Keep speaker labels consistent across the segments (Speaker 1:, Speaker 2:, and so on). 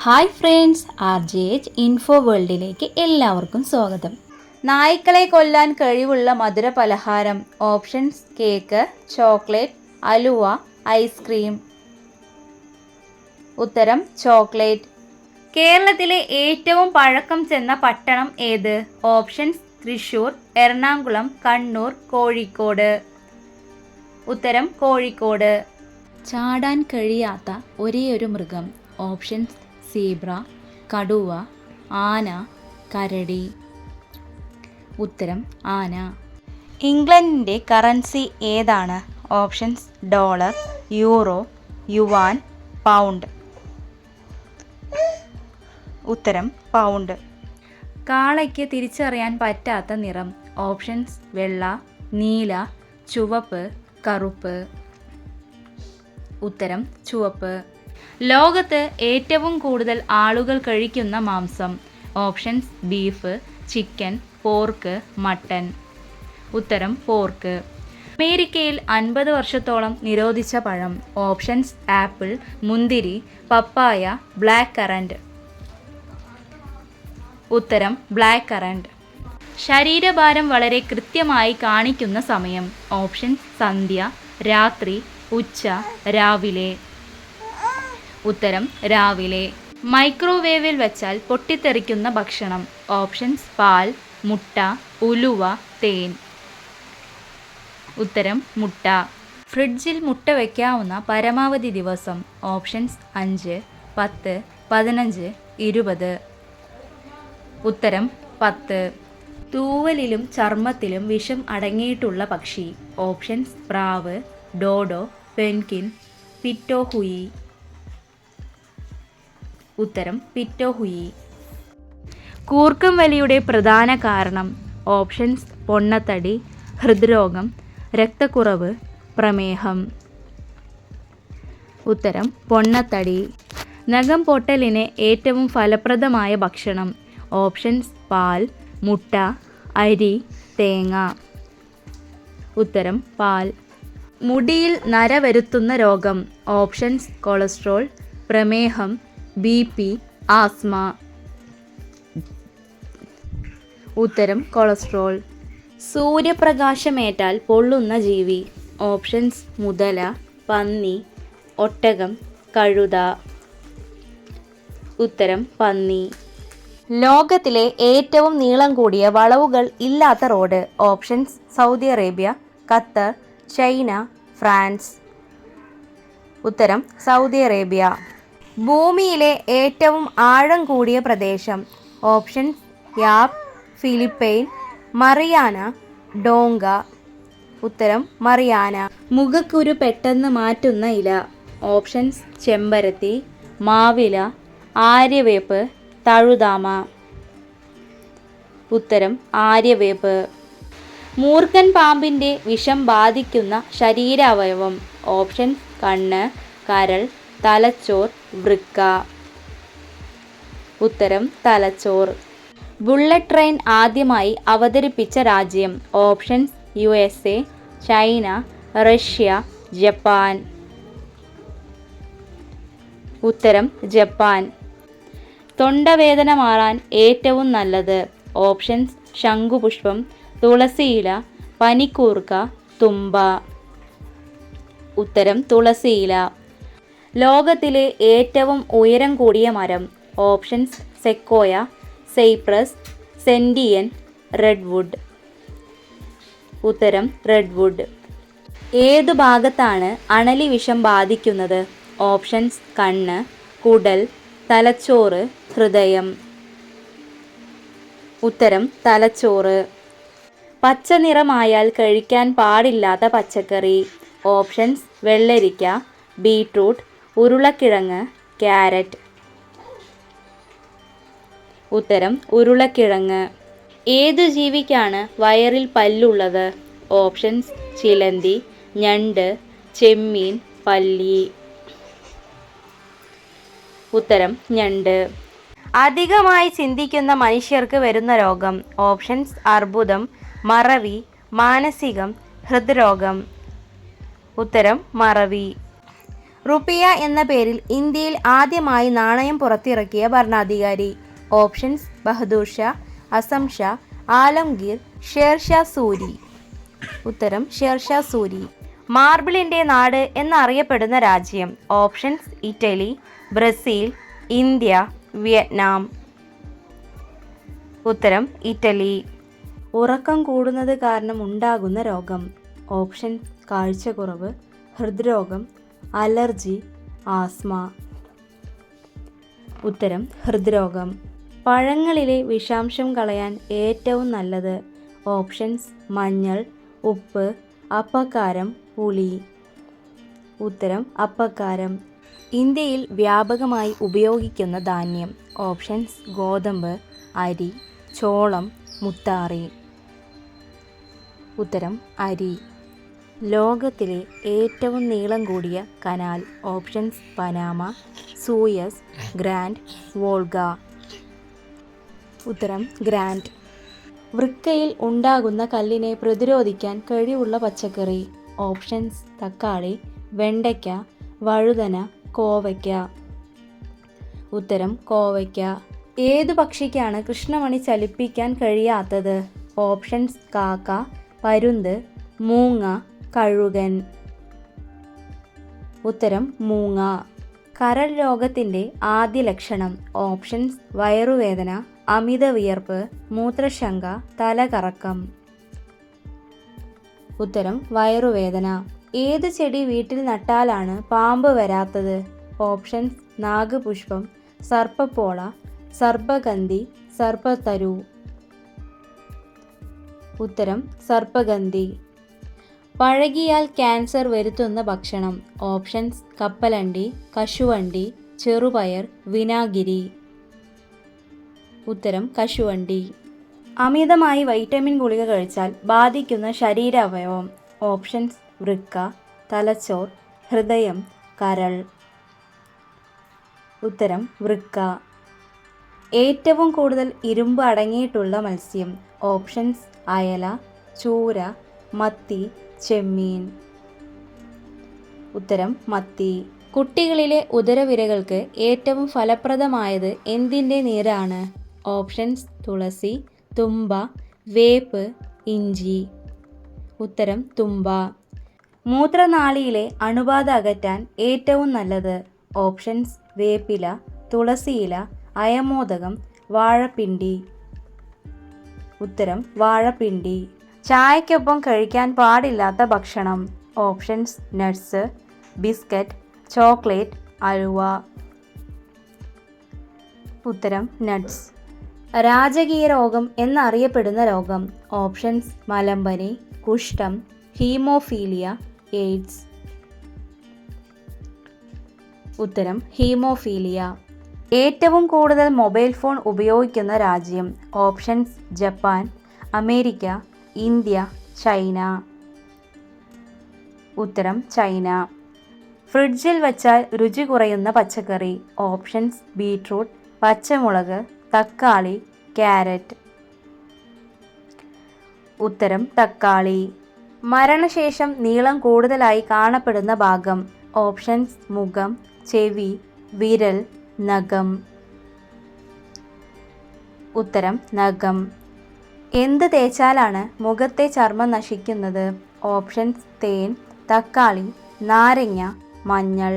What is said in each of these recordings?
Speaker 1: Hi friends, RJH info വേൾഡിലേക്ക് എല്ലാവർക്കും സ്വാഗതം. നായ്ക്കളെ കൊല്ലാൻ കഴിവുള്ള മധുര പലഹാരം. ഓപ്ഷൻസ്: കേക്ക്, ചോക്ലേറ്റ്, അലുവ, ഐസ്ക്രീം. ഉത്തരം: ചോക്ലേറ്റ്. കേരളത്തിലെ ഏറ്റവും പഴക്കം ചെന്ന പട്ടണം ഏത്? ഓപ്ഷൻസ്: തൃശ്ശൂർ, എറണാകുളം, കണ്ണൂർ, കോഴിക്കോട്. ഉത്തരം: കോഴിക്കോട്. ചാടാൻ കഴിയാത്ത ഒരേയൊരു മൃഗം. ഓപ്ഷൻസ്: സീബ്ര, കടുവ, ആന, കരടി. ഉത്തരം: ആന. ഇംഗ്ലണ്ടിൻ്റെ കറൻസി ഏതാണ്? Options: dollar, euro, yuan, pound. ഉത്തരം: പൗണ്ട്. കാളയ്ക്ക് തിരിച്ചറിയാൻ പറ്റാത്ത നിറം. ഓപ്ഷൻസ്: വെള്ള, നീല, ചുവപ്പ്, കറുപ്പ്. ഉത്തരം: ചുവപ്പ്. ലോകത്ത് ഏറ്റവും കൂടുതൽ ആളുകൾ കഴിക്കുന്ന മാംസം. Options: beef, chicken, pork, mutton. ഉത്തരം: പോർക്ക്. അമേരിക്കയിൽ 50 വർഷത്തോളം നിരോധിച്ച പഴം. ഓപ്ഷൻസ്: ആപ്പിൾ, മുന്തിരി, പപ്പായ, ബ്ലാക്ക് കറന്റ്. ഉത്തരം: ബ്ലാക്ക് കറന്റ്. ശരീരഭാരം വളരെ കൃത്യമായി കാണിക്കുന്ന സമയം. ഓപ്ഷൻസ്: സന്ധ്യ, രാത്രി, ഉച്ച, രാവിലെ. ഉത്തരം: രാവിലെ. മൈക്രോവേവിൽ വെച്ചാൽ പൊട്ടിത്തെറിക്കുന്ന ഭക്ഷണം. ഓപ്ഷൻസ്: പാൽ, മുട്ട, ഉലുവ, തേൻ. ഉത്തരം: മുട്ട. ഫ്രിഡ്ജിൽ മുട്ട വയ്ക്കാവുന്ന പരമാവധി ദിവസം. ഓപ്ഷൻസ്: 5, 10, 15, 20. ഉത്തരം: 10. തൂവലിലും ചർമ്മത്തിലും വിഷം അടങ്ങിയിട്ടുള്ള പക്ഷി. ഓപ്ഷൻസ്: പ്രാവ്, ഡോഡോ, പെൻഗ്വിൻ, പിറ്റോഹുയി. ഉത്തരം: പിറ്റോഹുയി. കൂർക്കം വലിയുടെ പ്രധാന കാരണം. ഓപ്ഷൻസ്: പൊണ്ണത്തടി, ഹൃദ്രോഗം, രക്തക്കുറവ്, പ്രമേഹം. ഉത്തരം: പൊണ്ണത്തടി. നഖം പൊട്ടലിന് ഏറ്റവും ഫലപ്രദമായ ഭക്ഷണം. ഓപ്ഷൻസ്: പാൽ, മുട്ട, അരി, തേങ്ങ. ഉത്തരം: പാൽ. മുടിയിൽ നര വരുത്തുന്ന രോഗം. ഓപ്ഷൻസ്: കൊളസ്ട്രോൾ, പ്രമേഹം, BP, ആസ്മ. ഉത്തരം: കൊളസ്ട്രോൾ. സൂര്യപ്രകാശമേറ്റാൽ പൊള്ളുന്ന ജീവി. ഓപ്ഷൻസ്: മുതല, പന്നി, ഒട്ടകം, കഴുത. ഉത്തരം: പന്നി. ലോകത്തിലെ ഏറ്റവും നീളം കൂടിയ വളവുകൾ ഇല്ലാത്ത road. Options: Saudi Arabia, Qatar, China, France. ഉത്തരം: സൗദി അറേബ്യ. ഭൂമിയിലെ ഏറ്റവും ആഴം കൂടിയ പ്രദേശം. ഓപ്ഷൻസ്: യാപ്, ഫിലിപ്പൈൻ, മറിയാന, ഡോങ്ക. ഉത്തരം: മറിയാന. മുഖക്കുരു പെട്ടെന്ന് മാറ്റുന്ന ഇല. ഓപ്ഷൻസ്: ചെമ്പരത്തി, മാവില, ആര്യവേപ്പ്, തഴുതാമ. ഉത്തരം: ആര്യവേപ്പ്. മൂർഖൻ പാമ്പിൻ്റെ വിഷം ബാധിക്കുന്ന ശരീരാവയവം. ഓപ്ഷൻസ്: കണ്ണ്, കരൾ, തലച്ചോർ, വൃക്ക. ഉത്തരം: തലച്ചോർ. ബുള്ളറ്റ് ട്രെയിൻ ആദ്യമായി അവതരിപ്പിച്ച രാജ്യം. Options: USA, China, Russia, Japan. ഉത്തരം: ജപ്പാൻ. തൊണ്ടവേദന മാറാൻ ഏറ്റവും നല്ലത്. ഓപ്ഷൻസ്: ശംഖുപുഷ്പം, തുളസിയില, പനിക്കൂർക്ക, തുമ്പ. ഉത്തരം: തുളസിയില. ലോകത്തിലെ ഏറ്റവും ഉയരം കൂടിയ മരം. ഓപ്ഷൻസ്: സെക്കോയ, സൈപ്രസ്, സെൻഡിയൻ, റെഡ്വുഡ്. ഉത്തരം: റെഡ്വുഡ്. ഏതു ഭാഗത്താണ് അണലി വിഷം ബാധിക്കുന്നത്? ഓപ്ഷൻസ്: കണ്ണ്, കുടൽ, തലച്ചോറ്, ഹൃദയം. ഉത്തരം: തലച്ചോറ്. പച്ച നിറമായാൽ കഴിക്കാൻ പാടില്ലാത്ത പച്ചക്കറി. ഓപ്ഷൻസ്: വെള്ളരിക്ക, ബീട്രൂട്ട്, ഉരുളക്കിഴങ്ങ്, ക്യാരറ്റ്. ഉത്തരം: ഉരുളക്കിഴങ്ങ്. ഏതു ജീവിക്കാണ് വയറിൽ പല്ലുള്ളത്? ഓപ്ഷൻസ്: ചിലന്തി, ഞണ്ട്, ചെമ്മീൻ, പല്ലി. ഉത്തരം: ഞണ്ട്. അധികമായി ചിന്തിക്കുന്ന മനുഷ്യർക്ക് വരുന്ന രോഗം. ഓപ്ഷൻസ്: അർബുദം, മറവി, മാനസികം, ഹൃദ്രോഗം. ഉത്തരം: മറവി. റുപ്പിയ എന്ന പേരിൽ ഇന്ത്യയിൽ ആദ്യമായി നാണയം പുറത്തിറക്കിയ ഭരണാധികാരി? ഓപ്ഷൻസ്: ബഹദൂർ ഷാ, അസം ഷാ, ആലംഗീർ, ഷേർഷാ സൂരി. ഉത്തരം: ഷേർഷാ സൂരി. മാർബിളിൻ്റെ നാട് എന്നറിയപ്പെടുന്ന രാജ്യം? Options: Italy, Brazil, India, Vietnam. ഉത്തരം: ഇറ്റലി. ഉറക്കം കൂടുന്നത് കാരണം ഉണ്ടാകുന്ന രോഗം? ഓപ്ഷൻസ്: കാഴ്ചക്കുറവ്, ഹൃദ്രോഗം, അലർജി, ആസ്മ. ഉത്തരം: ഹൃദ്രോഗം. പഴങ്ങളിലെ വിഷാംശം കളയാൻ ഏറ്റവും നല്ലത്? ഓപ്ഷൻസ്: മഞ്ഞൾ, ഉപ്പ്, അപ്പക്കാരം, പുളി. ഉത്തരം: അപ്പക്കാരം. ഇന്ത്യയിൽ വ്യാപകമായി ഉപയോഗിക്കുന്ന ധാന്യം? ഓപ്ഷൻസ്: ഗോതമ്പ്, അരി, ചോളം, മുത്താറി. ഉത്തരം: അരി. ലോകത്തിലെ ഏറ്റവും നീളം കൂടിയ canal? Options: Panama, Suez, grand, Volga. ഉത്തരം: ഗ്രാൻഡ്. വൃക്കയിൽ ഉണ്ടാകുന്ന കല്ലിനെ പ്രതിരോധിക്കാൻ കഴിവുള്ള പച്ചക്കറി? ഓപ്ഷൻസ്: തക്കാളി, വെണ്ടയ്ക്ക, വഴുതന, കോവയ്ക്ക. ഉത്തരം: കോവയ്ക്ക. ഏതു പക്ഷിക്കാണ് കൃഷ്ണമണി ചലിപ്പിക്കാൻ കഴിയാത്തത്? ഓപ്ഷൻസ്: കാക്ക, പരുന്ത്, മൂങ്ങ, കഴുകൻ. ഉത്തരം: മൂങ്ങ. കരൾ രോഗത്തിൻ്റെ ആദ്യ ലക്ഷണം? ഓപ്ഷൻസ്: വയറുവേദന, അമിത വിയർപ്പ്, മൂത്രശങ്ക, തലകറക്കം. ഉത്തരം: വയറുവേദന. ഏത് ചെടി വീട്ടിൽ നട്ടാലാണ് പാമ്പ് വരാത്തത്? ഓപ്ഷൻസ്: നാഗപുഷ്പം, സർപ്പപ്പോള, സർപ്പഗന്ധി, സർപ്പത്തരു. ഉത്തരം: സർപ്പഗന്ധി. പഴകിയാൽ ക്യാൻസർ വരുത്തുന്ന ഭക്ഷണം? ഓപ്ഷൻസ്: കപ്പലണ്ടി, കശുവണ്ടി, ചെറുപയർ, വിനാഗിരി. ഉത്തരം: കശുവണ്ടി. അമിതമായി വൈറ്റമിൻ ഗുളിക കഴിച്ചാൽ ബാധിക്കുന്ന ശരീരാവയവം? ഓപ്ഷൻസ്: വൃക്ക, തലച്ചോർ, ഹൃദയം, കരൾ. ഉത്തരം: വൃക്ക. ഏറ്റവും കൂടുതൽ ഇരുമ്പ് അടങ്ങിയിട്ടുള്ള മത്സ്യം? ഓപ്ഷൻസ്: അയല, ചൂര, മത്തി, ചെമ്മീൻ. ഉത്തരം: മത്തി. കുട്ടികളിലെ ഉദരവിരകൾക്ക് ഏറ്റവും ഫലപ്രദമായത് എന്തിൻ്റെ നീരാണ്? ഓപ്ഷൻസ്: തുളസി, തുമ്പ, വേപ്പ്, ഇഞ്ചി. ഉത്തരം: തുമ്പ. മൂത്രനാളിയിലെ അണുബാധ അകറ്റാൻ ഏറ്റവും നല്ലത്? ഓപ്ഷൻസ്: വേപ്പില, തുളസിയില, അയമോദകം, വാഴപ്പിണ്ടി. ഉത്തരം: വാഴപ്പിണ്ടി. ചായക്കൊപ്പം കഴിക്കാൻ പാടില്ലാത്ത ഭക്ഷണം? ഓപ്ഷൻസ്: നട്ട്സ്, ബിസ്ക്കറ്റ്, ചോക്ലേറ്റ്, അലുവ. ഉത്തരം: നട്ട്സ്. രാജകീയ രോഗം എന്നറിയപ്പെടുന്ന രോഗം? ഓപ്ഷൻസ്: മലമ്പനി, കുഷ്ഠം, ഹീമോഫീലിയ, എയ്ഡ്സ്. ഉത്തരം: ഹീമോഫീലിയ. ഏറ്റവും കൂടുതൽ മൊബൈൽ ഫോൺ ഉപയോഗിക്കുന്ന രാജ്യം? Options: Japan, America, India, China. ഉത്തരം: ചൈന. ഫ്രിഡ്ജിൽ വച്ചാൽ രുചി കുറയുന്ന പച്ചക്കറി? ഓപ്ഷൻസ്: ബീട്രൂട്ട്, പച്ചമുളക്, തക്കാളി, ക്യാരറ്റ്. ഉത്തരം: തക്കാളി. മരണശേഷം നീളം കൂടുതലായി കാണപ്പെടുന്ന ഭാഗം? ഓപ്ഷൻസ്: മുഖം, ചെവി, വിരൽ, നഖം. ഉത്തരം: നഖം. എന്ത് തേച്ചാലാണ് മുഖത്തെ ചർമ്മം നശിക്കുന്നത്? ഓപ്ഷൻസ്: തേൻ, തക്കാളി, നാരങ്ങ, മഞ്ഞൾ.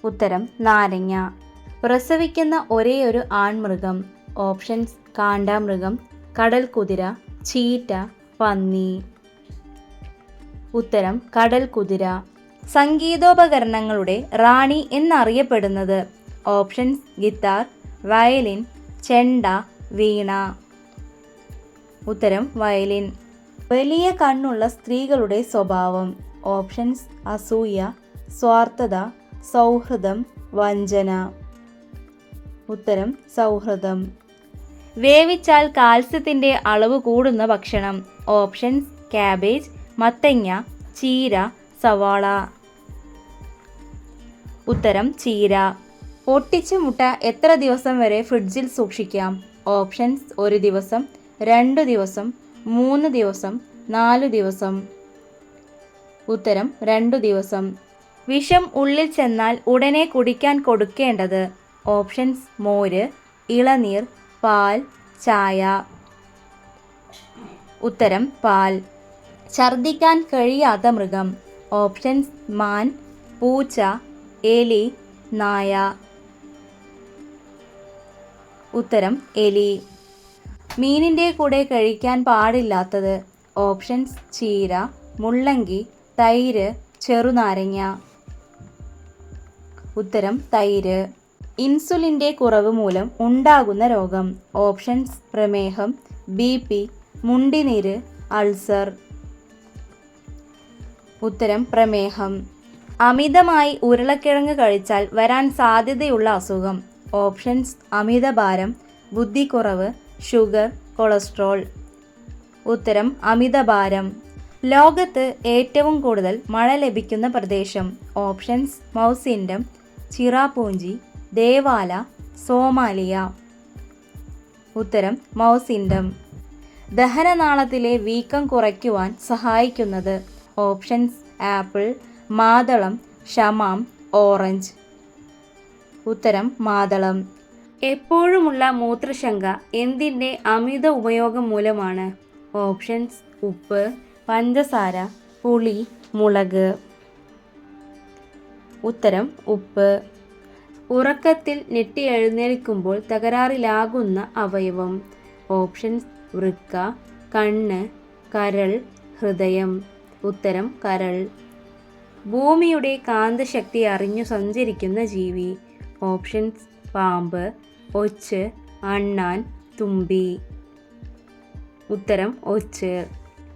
Speaker 1: ഉത്തരം: നാരങ്ങ. പ്രസവിക്കുന്ന ഒരേയൊരു ആൺമൃഗം? ഓപ്ഷൻസ്: കാണ്ടാമൃഗം, കടൽക്കുതിര, ചീറ്റ, പന്നി. ഉത്തരം: കടൽക്കുതിര. സംഗീതോപകരണങ്ങളുടെ റാണി എന്നറിയപ്പെടുന്നത്? ഓപ്ഷൻസ്: ഗിത്താർ, വയലിൻ, ചെണ്ട, വീണ. ഉത്തരം: വയലിൻ. വലിയ കണ്ണുള്ള സ്ത്രീകളുടെ സ്വഭാവം? ഓപ്ഷൻസ്: അസൂയ, സ്വാർത്ഥത, സൗഹൃദം, വഞ്ചന. ഉത്തരം: സൗഹൃദം. വേവിച്ചാൽ കാൽസ്യത്തിൻ്റെ അളവ് കൂടുന്ന ഭക്ഷണം? ഓപ്ഷൻസ്: കാബേജ്, മത്തങ്ങ, ചീര, സവാള. ഉത്തരം: ചീര. പൊട്ടിച്ച മുട്ട എത്ര ദിവസം വരെ ഫ്രിഡ്ജിൽ സൂക്ഷിക്കാം? ഓപ്ഷൻസ്: 1 ദിവസം, 2 ദിവസം, 3 ദിവസം, 4 ദിവസം. ഉത്തരം: 2 ദിവസം. വിഷം ഉള്ളിൽ ചെന്നാൽ ഉടനെ കുടിക്കാൻ കൊടുക്കേണ്ടത്? ഓപ്ഷൻസ് മോര്, ഇളനീർ, പാൽ, ചായ. ഉത്തരം പാൽ. ഛർദ്ദിക്കാൻ കഴിയാത്ത മൃഗം? ഓപ്ഷൻസ് മാൻ, പൂച്ച, എലി, നായ. ഉത്തരം എലി. മീനിൻ്റെ കൂടെ കഴിക്കാൻ പാടില്ലാത്തത്? ഓപ്ഷൻസ് ചീര, മുള്ളങ്കി, തൈര്, ചെറുനാരങ്ങ. ഉത്തരം തൈര്. ഇൻസുലിൻ്റെ കുറവ് മൂലം ഉണ്ടാകുന്ന രോഗം? ഓപ്ഷൻസ് പ്രമേഹം, BP, മുണ്ടിനീര്, അൾസർ. ഉത്തരം പ്രമേഹം. അമിതമായി ഉരുളക്കിഴങ്ങ് കഴിച്ചാൽ വരാൻ സാധ്യതയുള്ള അസുഖം? ഓപ്ഷൻസ് അമിതഭാരം, ബുദ്ധിക്കുറവ്, ഷുഗർ, കൊളസ്ട്രോൾ. ഉത്തരം അമിതഭാരം. ലോകത്ത് ഏറ്റവും കൂടുതൽ മഴ ലഭിക്കുന്ന പ്രദേശം? Options Mawsynram, Cherrapunji, Devala, Somalia. ഉത്തരം മൗസിൻഡം. ദഹനനാളത്തിലെ വീക്കം കുറയ്ക്കുവാൻ സഹായിക്കുന്നത്? ഓപ്ഷൻസ് ആപ്പിൾ, മാതളം, ഷമാം, ഓറഞ്ച്. ഉത്തരം മാതളം. എപ്പോഴുമുള്ള മൂത്രശങ്ക എന്തിൻ്റെ അമിത ഉപയോഗം മൂലമാണ്? ഓപ്ഷൻസ് ഉപ്പ്, പഞ്ചസാര, പുളി, മുളക്. ഉത്തരം ഉപ്പ്. ഉറക്കത്തിൽ ഞെട്ടി എഴുന്നേൽക്കുമ്പോൾ തകരാറിലാകുന്ന അവയവം? ഓപ്ഷൻസ് വൃക്ക, കണ്ണ്, കരൾ, ഹൃദയം. ഉത്തരം കരൾ. ഭൂമിയുടെ കാന്തശക്തി അറിഞ്ഞു സഞ്ചരിക്കുന്ന ജീവി? ഓപ്ഷൻസ് പാമ്പ്, ഒച്ച്, അണ്ണാൻ, തുമ്പി. ഉത്തരം ഒച്ച്.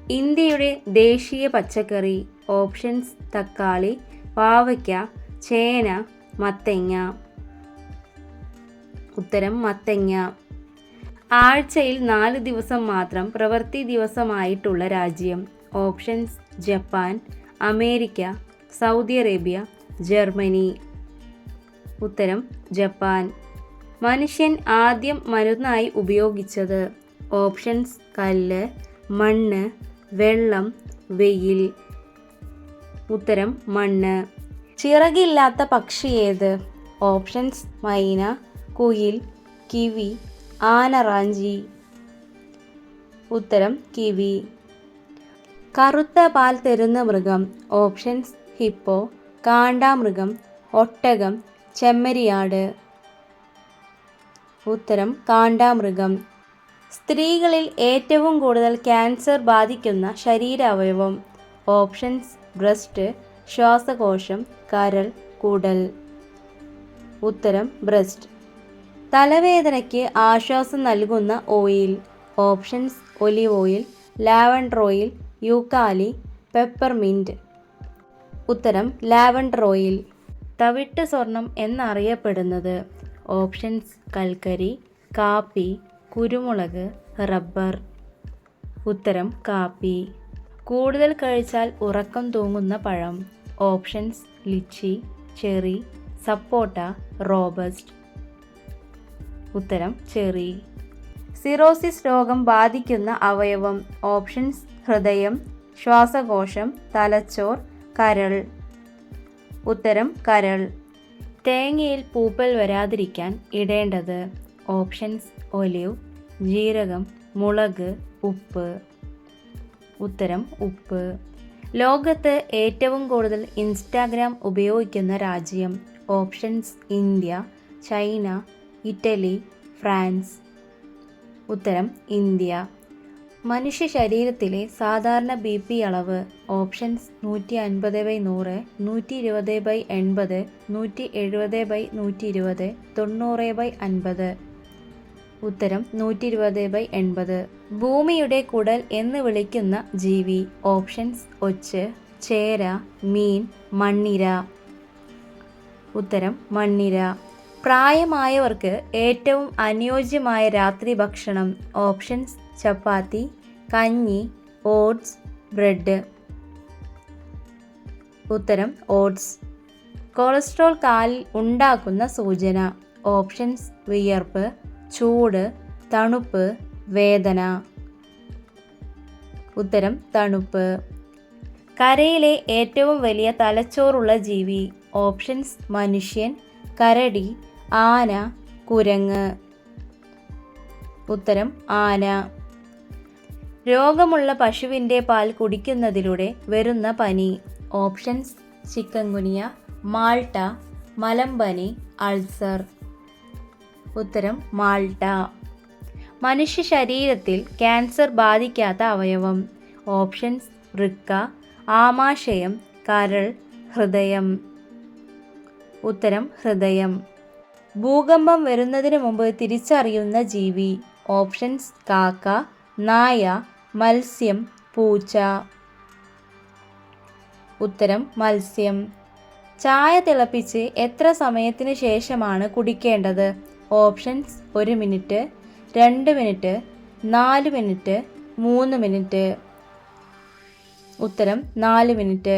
Speaker 1: ഇന്ത്യയുടെ ദേശീയ പച്ചക്കറി? ഓപ്ഷൻസ് തക്കാളി, പാവയ്ക്ക, ചേന, മത്തങ്ങ. ഉത്തരം മത്തങ്ങ. ആഴ്ചയിൽ 4 ദിവസം മാത്രം പ്രവൃത്തി ദിവസമായിട്ടുള്ള രാജ്യം? Options Japan, America, Saudi Arabia, Germany. ഉത്തരം ജപ്പാൻ. മനുഷ്യൻ ആദ്യം മരുന്നായി ഉപയോഗിച്ചത്? ഓപ്ഷൻസ് കല്ല്, മണ്ണ്, വെള്ളം, വെയിൽ. ഉത്തരം മണ്ണ്. ചിറകില്ലാത്ത പക്ഷി ഏത്? ഓപ്ഷൻസ് മൈന, കുയിൽ, കിവി, ആനറാഞ്ചി. ഉത്തരം കിവി. കറുത്ത പാൽ തരുന്ന മൃഗം? ഓപ്ഷൻസ് ഹിപ്പോ, കാണ്ടാമൃഗം, ഒട്ടകം, ചെമ്മരിയാട്. ഉത്തരം കാണ്ടാമൃഗം. സ്ത്രീകളിൽ ഏറ്റവും കൂടുതൽ ക്യാൻസർ ബാധിക്കുന്ന ശരീരാവയവം? ഓപ്ഷൻസ് ബ്രസ്റ്റ്, ശ്വാസകോശം, കരൾ, കുടൽ. ഉത്തരം ബ്രസ്റ്റ്. തലവേദനയ്ക്ക് ആശ്വാസം നൽകുന്ന oil? Options olive oil, lavender oil, യൂക്കാലി, പെപ്പർമിൻറ്റ്. ഉത്തരം ലാവൻഡർ ഓയിൽ. തവിട്ട് സ്വർണം എന്നറിയപ്പെടുന്നത്? ഓപ്ഷൻസ് കൽക്കരി, കാപ്പി, കുരുമുളക്, റബ്ബർ. ഉത്തരം കാപ്പി. കൂടുതൽ കഴിച്ചാൽ ഉറക്കം തൂങ്ങുന്ന പഴം? ഓപ്ഷൻസ് ലിച്ചി, ചെറി, സപ്പോട്ട, റോബസ്റ്റ്. ഉത്തരം ചെറി. സിറോസിസ് രോഗം ബാധിക്കുന്ന അവയവം? ഓപ്ഷൻസ് ഹൃദയം, ശ്വാസകോശം, തലച്ചോർ, കരൾ. ഉത്തരം കരൾ. തേങ്ങയിൽ പൂപ്പൽ വരാതിരിക്കാൻ ഇടേണ്ടത്? ഓപ്ഷൻസ് ഒലിവ്, ജീരകം, മുളക്, ഉപ്പ്. ഉത്തരം ഉപ്പ്. ലോകത്ത് ഏറ്റവും കൂടുതൽ ഇൻസ്റ്റാഗ്രാം ഉപയോഗിക്കുന്ന രാജ്യം? Options India, China, Italy, France. ഉത്തരം ഇന്ത്യ. മനുഷ്യ ശരീരത്തിലെ സാധാരണ BP അളവ്? ഓപ്ഷൻസ് 150/100, 120/80, 170/120, 90/50. ഉത്തരം 120/80. ഭൂമിയുടെ കുടൽ എന്ന് വിളിക്കുന്ന ജീവി? ഓപ്ഷൻസ് ഒച്ച്, ചേര, മീൻ, മണ്ണിര. ഉത്തരം മണ്ണിര. പ്രായമായവർക്ക് ഏറ്റവും അനുയോജ്യമായ രാത്രി ഭക്ഷണം? ഓപ്ഷൻസ് ചപ്പാത്തി, കഞ്ഞി, ഓട്സ്, ബ്രെഡ്. ഉത്തരം ഓട്സ്. കൊളസ്ട്രോൾ കാലിൽ ഉണ്ടാക്കുന്ന സൂചന? ഓപ്ഷൻസ് വിയർപ്പ്, ചൂട്, തണുപ്പ്, വേദന. ഉത്തരം തണുപ്പ്. കരയിലെ ഏറ്റവും വലിയ തലച്ചോറുള്ള ജീവി. ഓപ്ഷൻസ് മനുഷ്യൻ, കരടി, ആന, കുരങ്ങ്. ഉത്തരം ആന. രോഗമുള്ള പശുവിൻ്റെ പാൽ കുടിക്കുന്നതിലൂടെ വരുന്ന പനി. ഓപ്ഷൻസ് ചിക്കൻഗുനിയ, മാൾട്ട, മലമ്പനി, അൾസർ. ഉത്തരം മാൾട്ട. മനുഷ്യ ശരീരത്തിൽ ക്യാൻസർ ബാധിക്കാത്ത അവയവം. ഓപ്ഷൻസ് വൃക്ക, ആമാശയം, കരൾ, ഹൃദയം. ഉത്തരം ഹൃദയം. ഭൂകമ്പം വരുന്നതിന് മുമ്പ് തിരിച്ചറിയുന്ന ജീവി. ഓപ്ഷൻസ് കാക്ക, നായ, മത്സ്യം, പൂച്ച. ഉത്തരം മത്സ്യം. ചായ തിളപ്പിച്ച് എത്ര സമയത്തിന് ശേഷമാണ് കുടിക്കേണ്ടത്? Options 1 minute, 2 minute, 4 minute, 3 minute. ഉത്തരം 4 മിനിറ്റ്.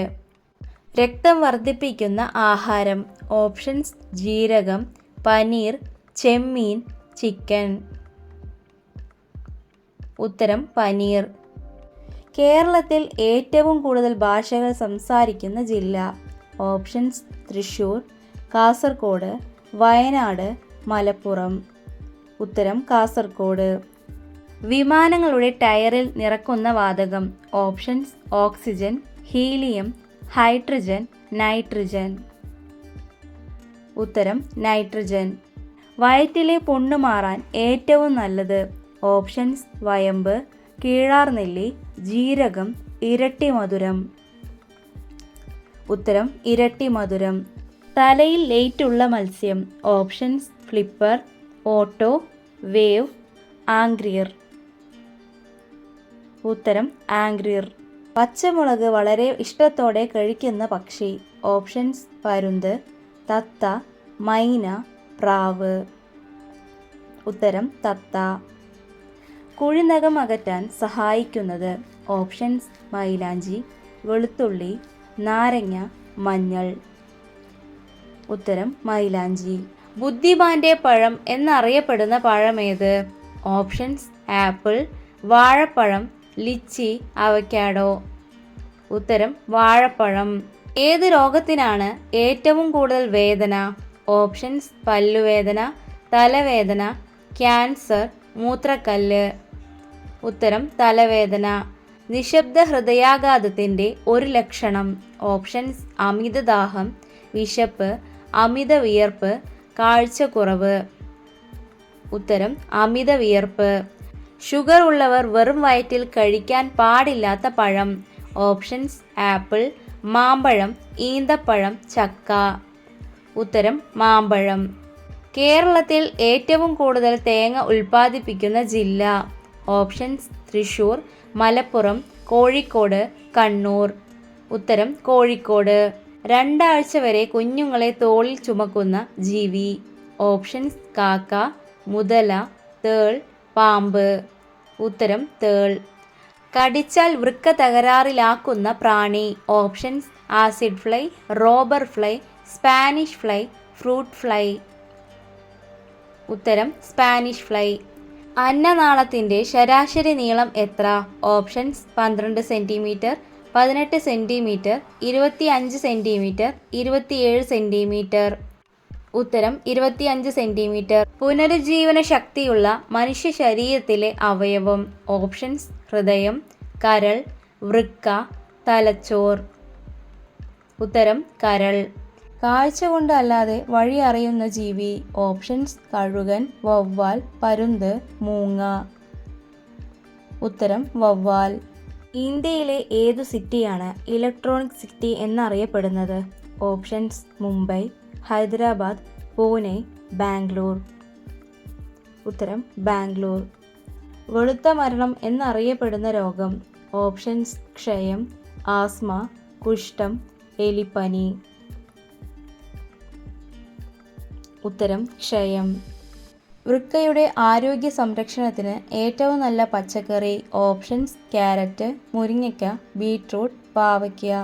Speaker 1: രക്തം വർദ്ധിപ്പിക്കുന്ന ആഹാരം. ഓപ്ഷൻസ് ജീരകം, പനീർ, ചെമ്മീൻ, ചിക്കൻ. ഉത്തരം പനീർ. കേരളത്തിൽ ഏറ്റവും കൂടുതൽ ഭാഷകൾ സംസാരിക്കുന്ന ജില്ല. ഓപ്ഷൻസ് തൃശ്ശൂർ, കാസർഗോഡ്, വയനാട്, മലപ്പുറം. ഉത്തരം കാസർഗോഡ്. വിമാനങ്ങളുടെ ടയറിൽ നിറക്കുന്ന വാതകം. Options oxygen, helium, hydrogen, nitrogen. ഉത്തരം നൈട്രജൻ. വയറ്റിലെ പുണ്ണ് മാറാൻ ഏറ്റവും നല്ലത്. ഓപ്ഷൻസ് വയമ്പ്, കീഴാർനെല്ലി, ജീരകം, ഇരട്ടി മധുരം. ഉത്തരം ഇരട്ടി മധുരം. തലയിൽ ലേറ്റുള്ള മത്സ്യം. Options flipper, auto, wave, angler. ഉത്തരം ആംഗ്രിയർ. പച്ചമുളക് വളരെ ഇഷ്ടത്തോടെ കഴിക്കുന്ന പക്ഷി. ഓപ്ഷൻസ് പരുന്ത്, തത്ത, മൈന, പ്രാവ്. ഉത്തരം തത്ത. കുഴിനഖം അകറ്റാൻ സഹായിക്കുന്നത്. ഓപ്ഷൻസ് മൈലാഞ്ചി, വെളുത്തുള്ളി, നാരങ്ങ, മഞ്ഞൾ. ഉത്തരം മൈലാഞ്ചി. ബുദ്ധിമാന്റെ പഴം എന്നറിയപ്പെടുന്ന പഴമേത്? ഓപ്ഷൻസ് ആപ്പിൾ, വാഴപ്പഴം, ലിച്ചി, അവക്കാഡോ. ഉത്തരം വാഴപ്പഴം. ഏത് രോഗത്തിനാണ് ഏറ്റവും കൂടുതൽ വേദന? ഓപ്ഷൻസ് പല്ലുവേദന, തലവേദന, ക്യാൻസർ, മൂത്രക്കല്ല്. ഉത്തരം തലവേദന. നിശബ്ദ ഹൃദയാഘാതത്തിൻ്റെ ഒരു ലക്ഷണം. ഓപ്ഷൻസ് അമിതദാഹം, വിശപ്പ്, അമിത വിയർപ്പ്, കാഴ്ചക്കുറവ്. ഉത്തരം അമിത വിയർപ്പ്. ഷുഗർ ഉള്ളവർ വെറും വയറ്റിൽ കഴിക്കാൻ പാടില്ലാത്ത പഴം. ഓപ്ഷൻസ് ആപ്പിൾ, മാമ്പഴം, ഈന്തപ്പഴം, ചക്ക. ഉത്തരം മാമ്പഴം. കേരളത്തിൽ ഏറ്റവും കൂടുതൽ തേങ്ങ ഉൽപ്പാദിപ്പിക്കുന്ന ജില്ല. ഓപ്ഷൻസ് തൃശ്ശൂർ, മലപ്പുറം, കോഴിക്കോട്, കണ്ണൂർ. ഉത്തരം കോഴിക്കോട്. 2 ആഴ്ച വരെ കുഞ്ഞുങ്ങളെ തോളിൽ ചുമക്കുന്ന ജീവി. ഓപ്ഷൻസ് കാക്ക, മുതല, തേൾ, പാമ്പ്. ഉത്തരം തേൾ. കടിച്ചാൽ വൃക്ക തകരാറിലാക്കുന്ന പ്രാണി. Options acid fly, robber fly, Spanish fly, fruit fly. ഉത്തരം സ്പാനിഷ് ഫ്ലൈ. അന്നനാളത്തിൻ്റെ ശരാശരി നീളം എത്ര? Options 12 centimetre, 18 centimetre, 25 centimetre, 27 centimetre. ഉത്തരം 25 സെൻറ്റിമീറ്റർ. പുനരുജ്ജീവന ശക്തിയുള്ള മനുഷ്യ ശരീരത്തിലെ അവയവം. ഓപ്ഷൻസ് ഹൃദയം, കരൾ, വൃക്ക, തലച്ചോർ. ഉത്തരം കരൾ. കാഴ്ച കൊണ്ട് അല്ലാതെ വഴി അറിയുന്ന ജീവി. ഓപ്ഷൻസ് കഴുകൻ, വവ്വാൽ, പരുന്ത്, മൂങ്ങ. ഉത്തരം വവ്വാൽ. ഇന്ത്യയിലെ ഏതു സിറ്റിയാണ് ഇലക്ട്രോണിക് സിറ്റി എന്നറിയപ്പെടുന്നത്? ഓപ്ഷൻസ് മുംബൈ, ഹൈദരാബാദ്, പൂനെ, ബാംഗ്ലൂർ. ഉത്തരം ബാംഗ്ലൂർ. വെളുത്ത മരണം എന്നറിയപ്പെടുന്ന രോഗം. ഓപ്ഷൻസ് ക്ഷയം, ആസ്മ, കുഷ്ഠം, എലിപ്പനി. ഉത്തരം ക്ഷയം. വൃക്കയുടെ ആരോഗ്യ സംരക്ഷണത്തിന് ഏറ്റവും നല്ല പച്ചക്കറി. ഓപ്ഷൻസ് ക്യാരറ്റ്, മുരിങ്ങയ്ക്ക, ബീട്രൂട്ട്, പാവയ്ക്ക.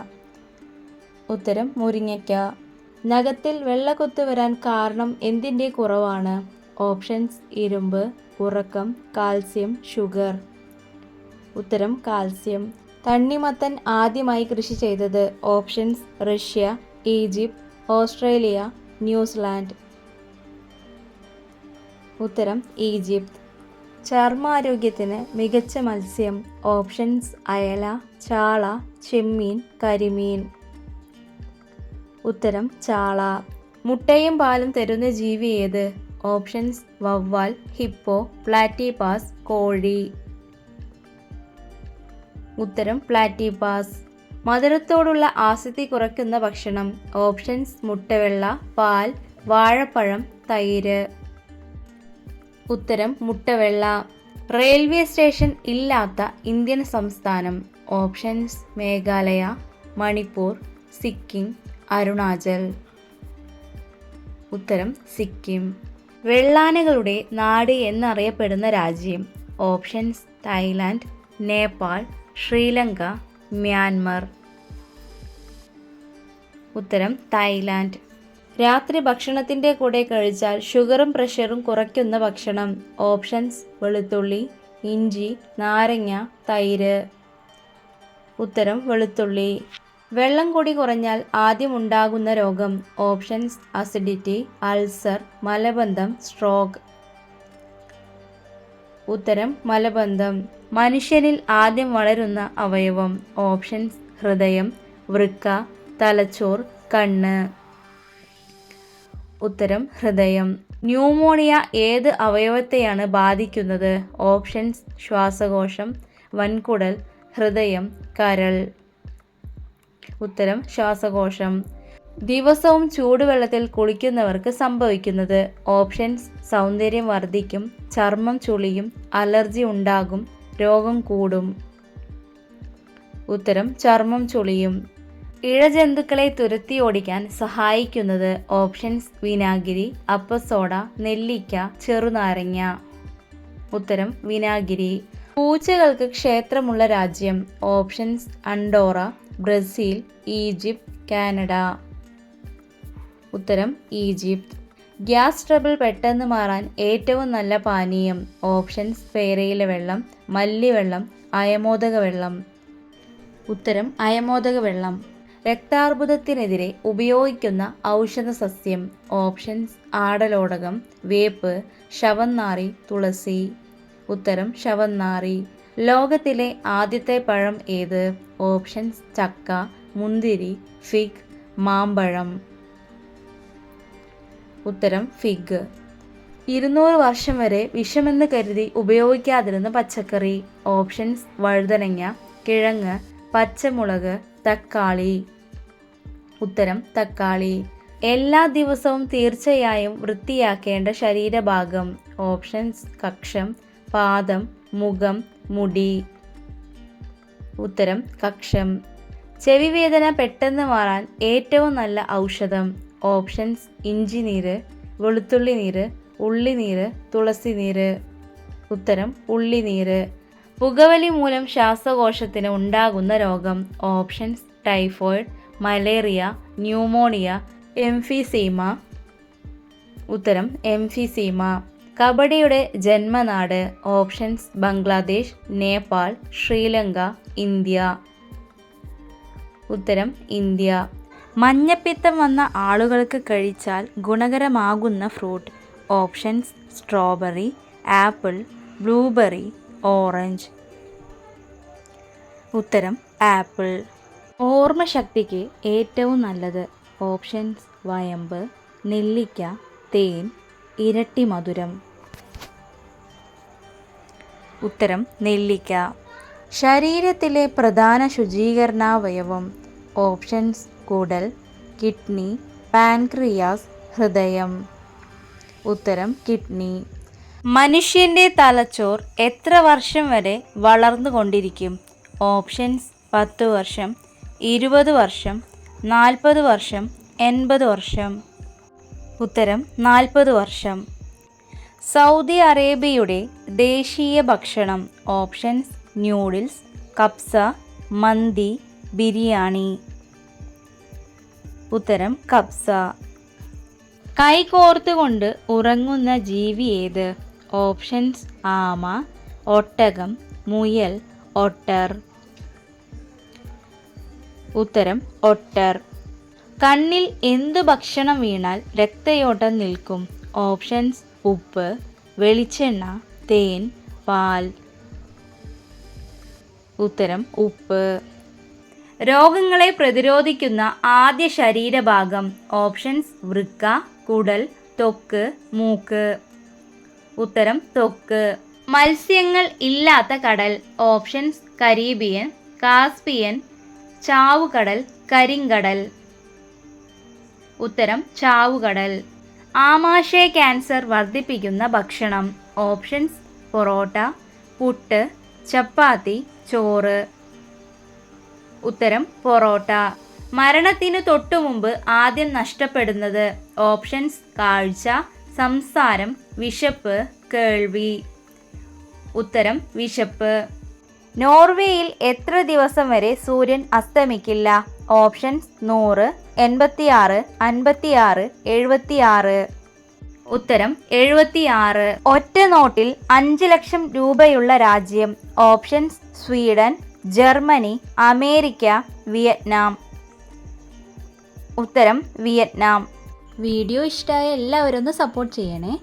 Speaker 1: ഉത്തരം മുരിങ്ങയ്ക്ക. നഖത്തിൽ വെള്ളക്കുത്ത് വരാൻ കാരണം എന്തിൻ്റെ കുറവാണ്? ഓപ്ഷൻസ് ഇരുമ്പ്, ഉറക്കം, കാൽസ്യം, ഷുഗർ. ഉത്തരം കാൽസ്യം. തണ്ണിമത്തൻ ആദ്യമായി കൃഷി ചെയ്തത്? Options: Russia, Egypt, Australia, New Zealand. ഉത്തരം: ഈജിപ്ത്. ചർമ്മാരോഗ്യത്തിന് മികച്ച മത്സ്യം? ഓപ്ഷൻസ്: അയല, ചാള, ചെമ്മീൻ, കരിമീൻ. ഉത്തരം: ചാള. മുട്ടയും പാലും തരുന്ന ജീവി ഏത്? ഓപ്ഷൻസ്: വവ്വാൽ, ഹിപ്പോ, പ്ലാറ്റിപ്പാസ്, കോഴി. ഉത്തരം: പ്ലാറ്റിപ്പാസ്. മധുരത്തോടുള്ള ആസക്തി കുറയ്ക്കുന്ന ഭക്ഷണം? ഓപ്ഷൻസ്: മുട്ടവെള്ള, പാൽ, വാഴപ്പഴം, തൈര്. ഉത്തരം: മുട്ടവെള്ള. റെയിൽവേ സ്റ്റേഷൻ ഇല്ലാത്ത ഇന്ത്യൻ സംസ്ഥാനം? ഓപ്ഷൻസ്: മേഘാലയ, മണിപ്പൂർ, സിക്കിം, അരുണാചൽ. ഉത്തരം: സിക്കിം. വെള്ളാനകളുടെ നാട് എന്നറിയപ്പെടുന്ന രാജ്യം? Options: Thailand, Nepal, Sri Lanka, Myanmar. ഉത്തരം: തായ്ലാൻഡ്. രാത്രി ഭക്ഷണത്തിൻ്റെ കൂടെ കഴിച്ചാൽ ഷുഗറും പ്രഷറും കുറയ്ക്കുന്ന ഭക്ഷണം? ഓപ്ഷൻസ്: വെളുത്തുള്ളി, ഇഞ്ചി, നാരങ്ങ, തൈര്. ഉത്തരം: വെളുത്തുള്ളി. വെള്ളം കൂടി കുറഞ്ഞാൽ ആദ്യം ഉണ്ടാകുന്ന രോഗം? ഓപ്ഷൻസ്: അസിഡിറ്റി, അൾസർ, മലബന്ധം, സ്ട്രോക്ക്. ഉത്തരം: മലബന്ധം. മനുഷ്യനിൽ ആദ്യം വളരുന്ന അവയവം? ഓപ്ഷൻസ്: ഹൃദയം, വൃക്ക, തലച്ചോർ, കണ്ണ്. ഉത്തരം: ഹൃദയം. ന്യൂമോണിയ ഏത് അവയവത്തെയാണ് ബാധിക്കുന്നത്? ഓപ്ഷൻസ്: ശ്വാസകോശം, വൻകുടൽ, ഹൃദയം, കരൾ. ഉത്തരം: ശ്വാസകോശം. ദിവസവും ചൂടുവെള്ളത്തിൽ കുളിക്കുന്നവർക്ക് സംഭവിക്കുന്നത്? ഓപ്ഷൻസ്: സൗന്ദര്യം വർദ്ധിക്കും, ചർമ്മം ചുളിയും, അലർജി ഉണ്ടാകും, രോഗം കൂടും. ഉത്തരം: ചർമ്മം ചുളിയും. ഇഴജന്തുക്കളെ തുരത്തി ഓടിക്കാൻ സഹായിക്കുന്നത്? ഓപ്ഷൻസ്: വിനാഗിരി, അപ്പസോഡ, നെല്ലിക്ക, ചെറുനാരങ്ങ. ഉത്തരം: വിനാഗിരി. പൂച്ചകൾക്ക് ക്ഷേത്രമുള്ള രാജ്യം? Options: Andorra, Brazil, Egypt, Canada. ഉത്തരം: ഈജിപ്ത്. ഗ്യാസ് ട്രബിൾ പെട്ടെന്ന് മാറാൻ ഏറ്റവും നല്ല പാനീയം? ഓപ്ഷൻസ്: പേരയില വെള്ളം, മല്ലിവെള്ളം, അയമോദക വെള്ളം. ഉത്തരം: അയമോദക വെള്ളം. രക്താർബുദത്തിനെതിരെ ഉപയോഗിക്കുന്ന ഔഷധ സസ്യം? ഓപ്ഷൻസ്: ആടലോടകം, വേപ്പ്, ശവന്നാറി, തുളസി. ഉത്തരം: ശവന്നാറി. ലോകത്തിലെ ആദ്യത്തെ പഴം ഏത്? ഓപ്ഷൻസ്: ചക്ക, മുന്തിരി, ഫിഗ്, മാമ്പഴം. ഉത്തരം: ഫിഗ്. 200 വർഷം വരെ വിഷമെന്ന് കരുതി ഉപയോഗിക്കാതിരുന്ന പച്ചക്കറി? ഓപ്ഷൻസ്: വഴുതനങ്ങ, കിഴങ്ങ്, പച്ചമുളക്, തക്കാളി. ഉത്തരം: തക്കാളി. എല്ലാ ദിവസവും തീർച്ചയായും വൃത്തിയാക്കേണ്ട ശരീരഭാഗം? ഓപ്ഷൻസ്: കക്ഷം, പാദം, മുഖം, മുടി. ഉത്തരം: കക്ഷം. ചെവിവേദന പെട്ടെന്ന് മാറാൻ ഏറ്റവും നല്ല ഔഷധം? ഓപ്ഷൻസ്: ഇഞ്ചിനീര്, വെളുത്തുള്ളി നീര്, ഉള്ളിനീര്, തുളസി നീര്. ഉത്തരം: ഉള്ളിനീര്. പുകവലി മൂലം ശ്വാസകോശത്തിന് ഉണ്ടാകുന്ന രോഗം? Options: typhoid, malaria, pneumonia, emphysema. ഉത്തരം: എംഫിസീമ. കബഡിയുടെ ജന്മനാട്? Options: Bangladesh, Nepal, Sri Lanka, India. ഉത്തരം: ഇന്ത്യ. മഞ്ഞപ്പിത്തം വന്ന ആളുകൾക്ക് കഴിച്ചാൽ ഗുണകരമാകുന്ന fruit? Options: strawberry, apple, blueberry, orange. ഉത്തരം: ആപ്പിൾ. ഓർമ്മശക്തിക്ക് ഏറ്റവും നല്ലത്? ഓപ്ഷൻസ്: വയമ്പ്, നെല്ലിക്ക, തേൻ, ഇരട്ടി മധുരം. ഉത്തരം: നെല്ലിക്ക. ശരീരത്തിലെ പ്രധാന ശുചീകരണാവയവം? ഓപ്ഷൻസ്: കുടൽ, കിഡ്നി, പാൻക്രിയാസ്, ഹൃദയം. ഉത്തരം: കിഡ്നി. മനുഷ്യൻ്റെ തലച്ചോർ എത്ര വർഷം വരെ വളർന്നുകൊണ്ടിരിക്കും? ഓപ്ഷൻസ്: 10 വർഷം, 20 വർഷം, 40 വർഷം, 80 വർഷം. ഉത്തരം: 40 വർഷം. സൗദി അറേബ്യയുടെ ദേശീയ ഭക്ഷണം? ഓപ്ഷൻസ്: ന്യൂഡിൽസ്, കബ്സ, മന്തി, ബിരിയാണി. ഉത്തരം: കബ്സ. കൈകോർത്തുകൊണ്ട് ഉറങ്ങുന്ന ജീവി ഏത്? ഓപ്ഷൻസ്: ആമ, ഒട്ടകം, മുയൽ, ഒട്ടർ. ഉത്തരം ഒട്ടർ. കണ്ണിൽ എന്തു ഭക്ഷണം വീണാൽ രക്തയോട്ടം നിൽക്കും? ഓപ്ഷൻസ് ഉപ്പ്, വെളിച്ചെണ്ണ, തേൻ, പാൽ. ഉത്തരം ഉപ്പ്. രോഗങ്ങളെ പ്രതിരോധിക്കുന്ന ആദ്യ ശരീരഭാഗം? ഓപ്ഷൻസ് വൃക്ക, കുടൽ, ത്വക്ക്, മൂക്ക്. ഉത്തരം ത്വക്ക്. മത്സ്യങ്ങൾ ഇല്ലാത്ത കടൽ? ഓപ്ഷൻസ് കരീബിയൻ, കാസ്പിയൻ, ചാവുകടൽ, കരിങ്കടൽ. ഉത്തരം ചാവുകടൽ. ആമാശയ ക്യാൻസർ വർദ്ധിപ്പിക്കുന്ന ഭക്ഷണം? ഓപ്ഷൻസ് പൊറോട്ട, പുട്ട്, ചപ്പാത്തി, ചോറ്. ഉത്തരം പൊറോട്ട. മരണത്തിനു തൊട്ടുമുമ്പ് ആദ്യം നഷ്ടപ്പെടുന്നത്? ഓപ്ഷൻസ് കാഴ്ച, സംസാരം, വിശപ്പ്, കേൾവി. ഉത്തരം വിശപ്പ്. നോർവേയിൽ എത്ര ദിവസം വരെ സൂര്യൻ അസ്തമിക്കില്ല? ഓപ്ഷൻസ് 100, 86, 56, 76. ഉത്തരം 76. ഒറ്റ നോട്ടിൽ 5 ലക്ഷം രൂപയുള്ള രാജ്യം? Options Sweden, Germany, America, Vietnam. ഉത്തരം വിയറ്റ്നാം. വീഡിയോ ഇഷ്ടമായ എല്ലാവരും ഒന്ന് സപ്പോർട്ട് ചെയ്യണേ.